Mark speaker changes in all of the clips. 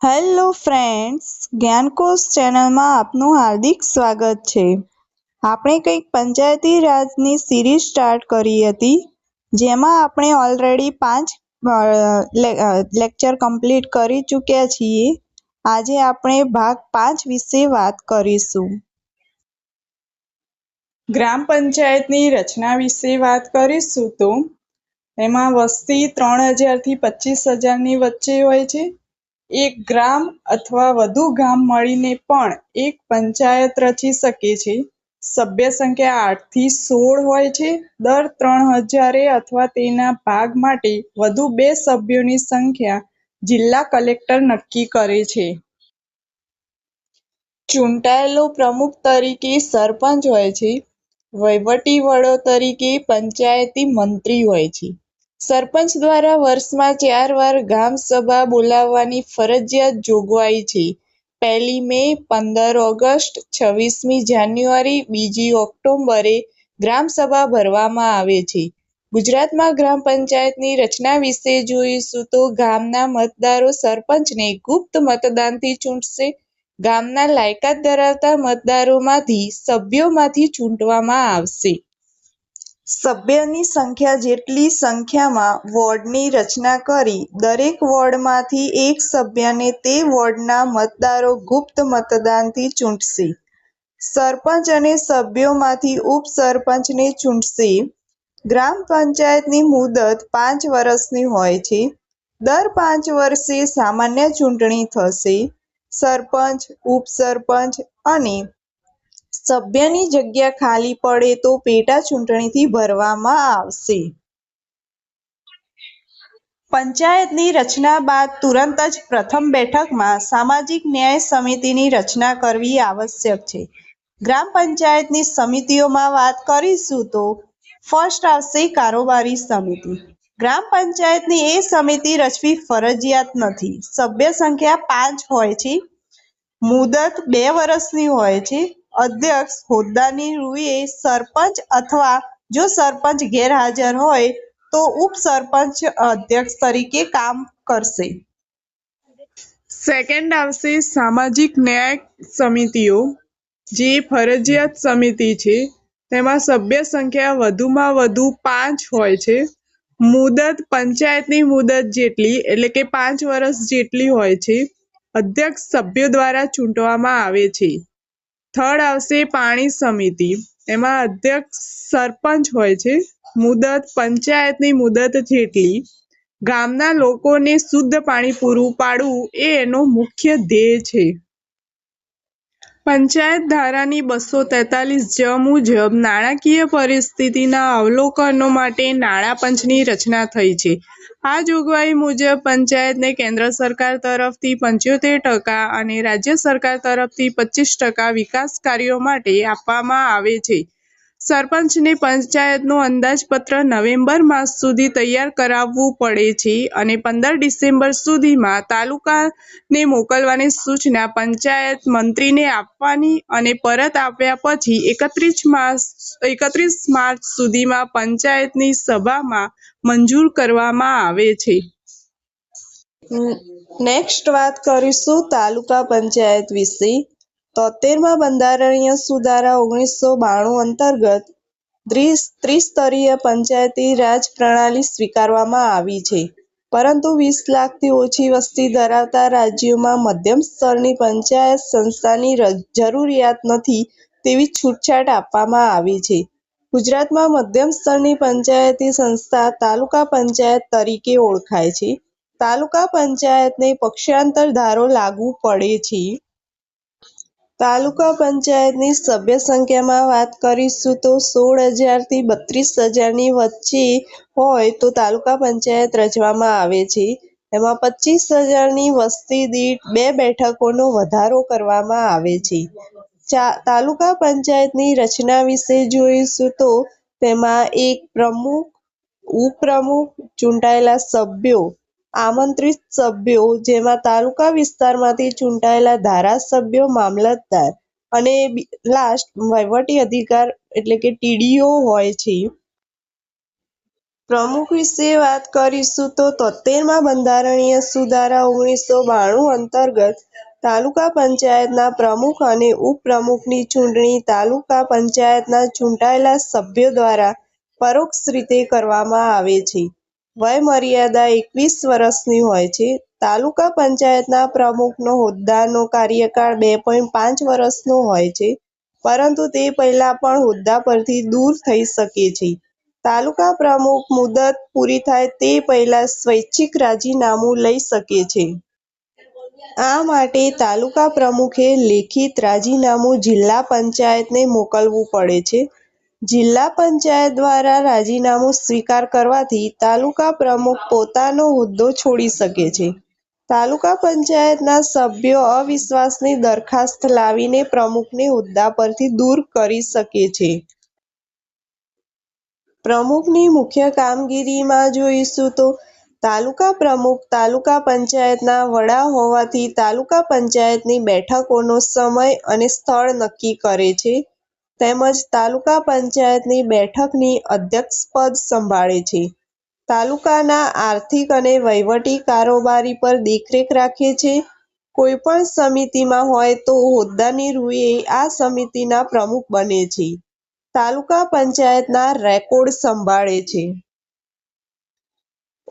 Speaker 1: Hello friends, જ્ઞાનકોશ ચેનલમાં આપનું હાર્દિક સ્વાગત છે. આપણે કંઈક પંચાયતી રાજની સિરીઝ સ્ટાર્ટ કરી હતી, જેમાં આપણે ઓલરેડી 5 લેક્ચર કમ્પ્લીટ કરી ચૂક્યા છીએ. આજે આપણે ભાગ 5 વિશે વાત કરીશું. ગ્રામ પંચાયતની રચના વિશે વાત કરીશું તો એમાં વસ્તી 3000 થી 25,000 ની વચ્ચે હોય છે. એક ગ્રામ અથવા વધુ ગામ મળીને પણ એક પંચાયત રચી શકે છે. સભ્ય સંખ્યા 8 થી 16 હોય છે. દર 3000 અથવા તેના ભાગ માટે વધુ 2 સભ્યોની સંખ્યા જિલ્લા કલેક્ટર નક્કી કરે છે. ચૂંટાયેલો પ્રમુખ તરીકે સરપંચ હોય છે. વહીવટી વડો તરીકે પંચાયતી મંત્રી હોય છે. સરપંચ દ્વારા વર્ષમાં 4 વાર ગામ સભા બોલાવવાની ફરજિયાત જોગવાઈ છે. 1 મે, 15 ઓગસ્ટ, 26મી જાન્યુઆરી, 2 ઓક્ટોબરે ગ્રામ સભા ભરવામાં આવે છે. ગુજરાતમાં ગ્રામ પંચાયતની રચના વિશે જોઈશું તો ગામના મતદારો સરપંચને ગુપ્ત મતદાનથી ચૂંટશે. ગામના લાયકાત ધરાવતા મતદારોમાંથી સભ્યોમાંથી ચૂંટવામાં આવશે. સભ્યની સંખ્યા જેટલી સંખ્યામાં વોર્ડની રચના કરી દરેક વોર્ડમાંથી એક સભ્યને તે વોર્ડના મતદારો ગુપ્ત મતદાનથી ચૂંટશે. સરપંચ અને સભ્યોમાંથી ઉપસરપંચને ચૂંટશે. ગ્રામ પંચાયતની મુદત 5 વર્ષની હોય છે. દર 5 વર્ષે સામાન્ય ચૂંટણી થશે. સરપંચ, ઉપસરપંચ અને સભ્યની જગ્યા ખાલી પડે તો પેટા ચૂંટણીથી ભરવામાં આવશે. પંચાયતની રચના બાદ તુરંત જ પ્રથમ બેઠકમાં સામાજિક ન્યાય સમિતિની રચના કરવી આવશ્યક છે. ગ્રામ પંચાયતની સમિતિઓમાં વાત કરીશું તો ફર્સ્ટ આવશે કારોબારી સમિતિ. ગ્રામ પંચાયતની એ સમિતિ રચવી ફરજિયાત નથી. સભ્ય સંખ્યા 5 હોય છે. મુદત 2 વર્ષની હોય છે. અધ્યક્ષ હોદ્દાની રૂએ સરપંચ અથવા જો સરપંચ ગેરહાજર હોય તો ઉપસરપંચ અધ્યક્ષ તરીકે કામ કરશે. સેકન્ડ આવશે સામાજિક ન્યાય સમિતિઓ, જે ફરજિયાત સમિતિ છે. તેમાં સભ્ય સંખ્યા વધુમાં વધુ 5 હોય છે. મુદત પંચાયતની મુદત જેટલી એટલે કે 5 વર્ષ જેટલી હોય છે. અધ્યક્ષ સભ્યો દ્વારા ચૂંટવામાં આવે છે. થર્ડ આવશે પાણી સમિતિ. એમાં અધ્યક્ષ સરપંચ હોય છે. મુદત પંચાયતની મુદત જેટલી. ગામના લોકોને શુદ્ધ પાણી પૂરું પાડવું એ એનો મુખ્ય ધ્યેય છે. પંચાયત ધારાની 243 મુજબ નાણાકીય પરિસ્થિતિના અવલોકનો માટે નાણાં પંચની રચના થઈ છે. આ જોગવાઈ મુજબ પંચાયતને કેન્દ્ર સરકાર તરફથી 75% અને રાજ્ય સરકાર તરફથી 25% વિકાસ કાર્યો માટે આપવામાં આવે છે. સરપંચને પંચાયતનું અંદાજપત્ર નવેમ્બર માસ સુધી તૈયાર કરાવવું પડે છે અને 15 ડિસેમ્બર સુધીમાં તાલુકાને મોકલવાની સૂચના પંચાયત મંત્રીને આપવાની અને પરત આપ્યા પછી 31 માર્ચ સુધીમાં પંચાયતની સભામાં મંજૂર કરવામાં આવે છે. નેક્સ્ટ વાત કરીશું તાલુકા પંચાયત વિશે. 73મા બંધારણીય સુધારા 1992 અંતર્ગત ત્રિસ્તરીય પંચાયતી રાજ પ્રણાલી સ્વીકારવામાં આવી છે. પરંતુ 20 લાખથી ઓછી વસ્તી ધરાવતા રાજ્યોમાં મધ્યમ સ્તરની પંચાયત સંસ્થાની જરૂરિયાત નથી તેવી છૂટછાટ આપવામાં આવી છે. ગુજરાતમાં મધ્યમ સ્તરની પંચાયતી સંસ્થા તાલુકા પંચાયત તરીકે ઓળખાય છે. તાલુકા પંચાયતને પક્ષાંતર ધારો લાગુ પડે છે. તાલુકા પંચાયતની સભ્ય સંખ્યામાં વાત કરીશું તો 16,000 થી 32,000 વચ્ચે હોય તો તાલુકા પંચાયત રચવામાં આવે છે. એમાં 25,000 વસ્તી દીઠ 2 બેઠકોનો વધારો કરવામાં આવે છે. તાલુકા પંચાયતની રચના વિશે જોઈશું તો તેમાં એક પ્રમુખ, ઉપપ્રમુખ, ચૂંટાયેલા સભ્યો, આમંત્રિત સભ્યો જેમાં તાલુકા વિસ્તારમાંથી ચૂંટાયેલા ધારાસભ્યો, મામલતદાર અને લાસ્ટ વહીવટી અધિકાર એટલે કે TDO હોય છે.
Speaker 2: પ્રમુખ વિશે વાત કરીશું તો 73મા બંધારણીય સુધારા 1992 અંતર્ગત તાલુકા પંચાયતના પ્રમુખ અને ઉપપ્રમુખની ચૂંટણી તાલુકા પંચાયતના ચૂંટાયેલા સભ્યો દ્વારા પરોક્ષ રીતે કરવામાં આવે છે. વયમર્યાદા 21 વર્ષની હોય છે. તાલુકા પંચાયતના પ્રમુખનો હોદ્દાનો કાર્યકાળ 2.5 વર્ષનો હોય છે, પરંતુ તે પહેલા પણ હોદ્દા પરથી દૂર થઈ શકે છે. તાલુકા પ્રમુખ મુદત પૂરી થાય તે પહેલા સ્વૈચ્છિક રાજીનામું લઈ શકે છે. આ માટે તાલુકા પ્રમુખે લેખિત રાજીનામું જિલ્લા પંચાયતને મોકલવું પડે છે. જિલ્લા પંચાયત દ્વારા રાજીનામું સ્વીકાર કરવાથી તાલુકા પ્રમુખ પોતાનો હોદ્દો છોડી શકે છે. તાલુકા પંચાયતના સભ્યો અવિશ્વાસની દરખાસ્ત લાવીને પ્રમુખને હોદ્દા પરથી દૂર કરી શકે છે. પ્રમુખની મુખ્ય કામગીરીમાં જોઈશું તો તાલુકા પ્રમુખ તાલુકા પંચાયતના વડા હોવાથી તાલુકા પંચાયતની બેઠકોનો સમય અને સ્થળ નક્કી કરે છે, તેમજ તાલુકા પંચાયતની બેઠકની અધ્યક્ષપદ સંભાળે છે. તાલુકાના આર્થિક અને વહીવટી કારોબારી પર દેખરેખ રાખે છે. કોઈપણ સમિતિમાં હોય તો હોદ્દાની રૂએ આ સમિતિના પ્રમુખ બને છે. તાલુકા પંચાયતના રેકોર્ડ સંભાળે છે.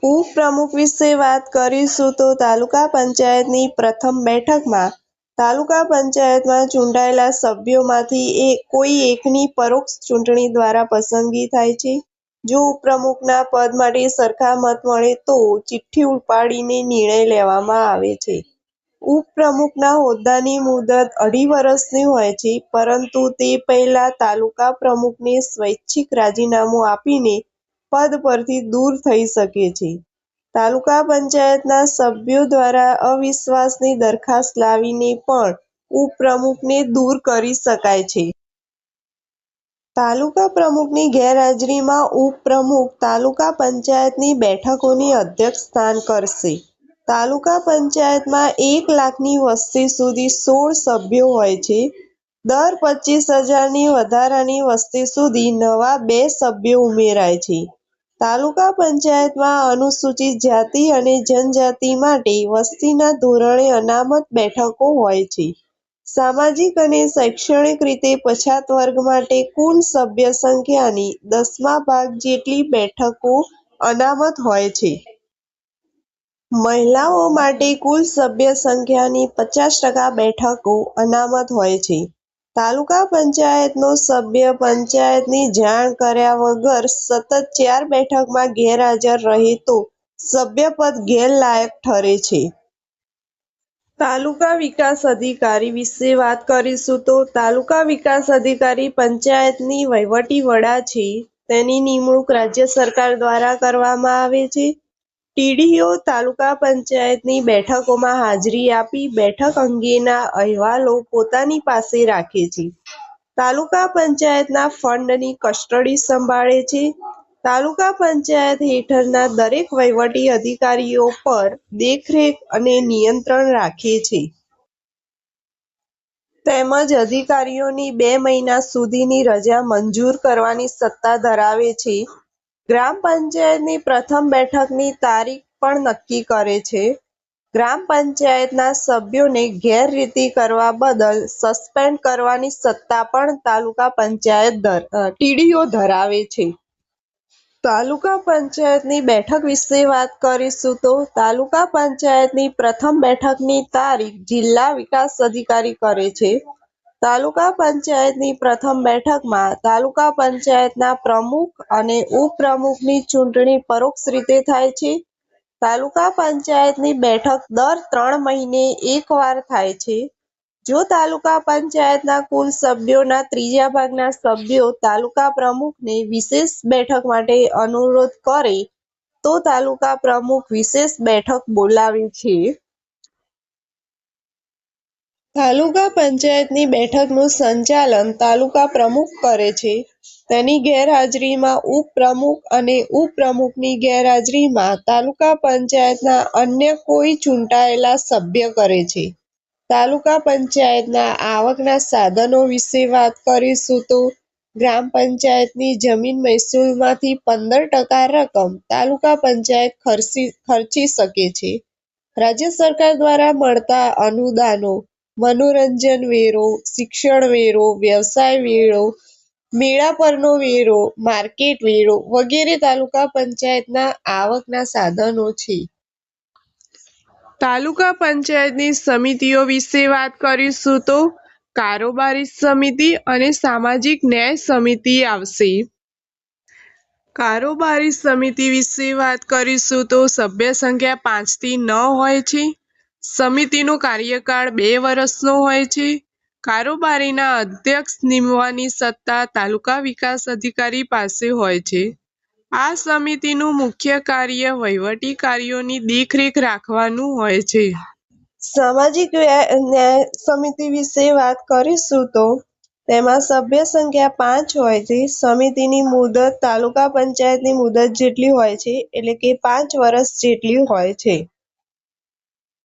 Speaker 2: ઉપપ્રમુખ વિશે વાત કરીશું તો તાલુકા પંચાયતની પ્રથમ બેઠકમાં તાલુકા પંચાયતમાં ચૂંટાયેલા સભ્યોમાંથી કોઈ એકની પરોક્ષ ચૂંટણી દ્વારા પસંદગી થાય છે. જો ઉપપ્રમુખના પદ માટે સરખા મત મળે તો ચિઠ્ઠી ઉપાડીને નિર્ણય લેવામાં આવે છે. ઉપપ્રમુખના હોદ્દાની મુદત 2.5 વર્ષની હોય છે, પરંતુ તે પહેલા તાલુકા પ્રમુખને સ્વૈચ્છિક રાજીનામું આપીને પદ પરથી દૂર થઈ શકે છે. તાલુકા પંચાયતના સભ્યો દ્વારા અવિશ્વાસની દરખાસ્ત લાવીને પણ ઉપપ્રમુખને દૂર કરી શકાય છે. તાલુકા પ્રમુખની ગેરહાજરીમાં ઉપપ્રમુખ તાલુકા પંચાયતની બેઠકોની અધ્યક્ષસ્થાન કરશે. તાલુકા પંચાયતમાં 1 લાખની વસ્તી સુધી 16 સભ્યો હોય છે. દર 25,000ની વધારાની વસ્તી સુધી નવા 2 સભ્યો ઉમેરાય છે. તાલુકા પંચાયતમાં અનુસૂચિત જાતિ અને જનજાતિ માટે વસ્તીના ધોરણે અનામત બેઠકો હોય છે. સામાજિક અને શૈક્ષણિક રીતે પછાત વર્ગ માટે કુલ સભ્ય સંખ્યાની 10મા ભાગ જેટલી બેઠકો અનામત હોય છે. મહિલાઓ માટે કુલ સભ્ય સંખ્યાની 50% બેઠકો અનામત હોય છે. તાલુકા પંચાયતનો સભ્ય પંચાયતની જાણ કર્યા વગર સતત 4 બેઠકમાં ગેરહાજર રહે તો સભ્યપદ ગેરલાયક ઠરે છે. તાલુકા વિકાસ અધિકારી વિશે વાત કરીશું તો તાલુકા વિકાસ અધિકારી પંચાયતની વહીવટી વડા છે. તેની નિમણૂક રાજ્ય સરકાર દ્વારા કરવામાં આવે છે. ટીડીઓ તાલુકા પંચાયતની બેઠકોમાં હાજરી આપી બેઠક અંગેના અહેવાલો પોતાની પાસે રાખે છે. તાલુકા પંચાયતના ફંડની કસ્ટડી સંભાળે છે. તાલુકા પંચાયત હેઠળના દરેક વહીવટી અધિકારીઓ પર દેખરેખ અને નિયંત્રણ રાખે છે. તેમજ અધિકારીઓની 2 મહિના સુધીની રજા મંજૂર કરવાની સત્તા ધરાવે છે. ગ્રામ પંચાયતની પ્રથમ બેઠકની તારીખ પણ નક્કી કરે છે. ગ્રામ પંચાયતના સભ્યોને ગેરરીતિ કરવા બદલ સસ્પેન્ડ કરવાની સત્તા પણ તાલુકા પંચાયત ટીડીઓ ધરાવે છે. તાલુકા પંચાયતની બેઠક વિશે વાત કરીશું તો તાલુકા પંચાયતની પ્રથમ બેઠકની તારીખ જિલ્લા વિકાસ અધિકારી કરે છે. તાલુકા પંચાયતની પ્રથમ બેઠકમાં તાલુકા પંચાયતના પ્રમુખ અને ઉપપ્રમુખની ચૂંટણી પરોક્ષ રીતે થાય છે. તાલુકા પંચાયતની બેઠક દર 3 મહિને એકવાર થાય છે. જો તાલુકા પંચાયતના કુલ સભ્યોના 3 ભાગના સભ્યો તાલુકા પ્રમુખને વિશેષ બેઠક માટે અનુરોધ કરે તો તાલુકા પ્રમુખ વિશેષ બેઠક બોલાવે છે. તાલુકા પંચાયતની બેઠકનું સંચાલન તાલુકા પ્રમુખ કરે છે. તેની ગેરહાજરીમાં ઉપપ્રમુખ અને ઉપપ્રમુખની ગેરહાજરીમાં તાલુકા પંચાયતના અન્ય કોઈ ચૂંટાયેલા સભ્ય કરે છે. તાલુકા પંચાયતના આવકના સાધનો વિશે વાત કરીશું તો ગ્રામ પંચાયતની જમીન મહેસૂલમાંથી 15% રકમ તાલુકા પંચાયત ખર્ચી શકે છે. રાજ્ય સરકાર દ્વારા મળતા અનુદાનો, મનોરંજન વેરો, શિક્ષણ વેરો, વ્યવસાય વેરો, મેળા પરનો વેરો, માર્કેટ વેરો વગેરે તાલુકા પંચાયતના આવકના સાધનો છે. તાલુકા પંચાયતની સમિતિઓ વિશે વાત કરીશું તો કારોબારી સમિતિ અને સામાજિક ન્યાય સમિતિ આવશે. કારોબારી સમિતિ વિશે વાત કરીશું તો સભ્ય સંખ્યા 5 થી 9 હોય છે. સમિતિનો કાર્યકાળ 2 વર્ષનો હોય છે. કારોબારીના અધ્યક્ષ નિમવાની સત્તા તાલુકા વિકાસ અધિકારી પાસે હોય છે. આ સમિતિનું મુખ્ય કાર્ય વહીવટી કાર્યોની દેખરેખ રાખવાનું હોય છે. સામાજિક ન્યાય સમિતિ વિશે વાત કરીશું તો તેમાં સભ્ય સંખ્યા 5 હોય છે. સમિતિની મુદત તાલુકા પંચાયતની મુદત જેટલી હોય છે, એટલે કે 5 વર્ષ જેટલી હોય છે.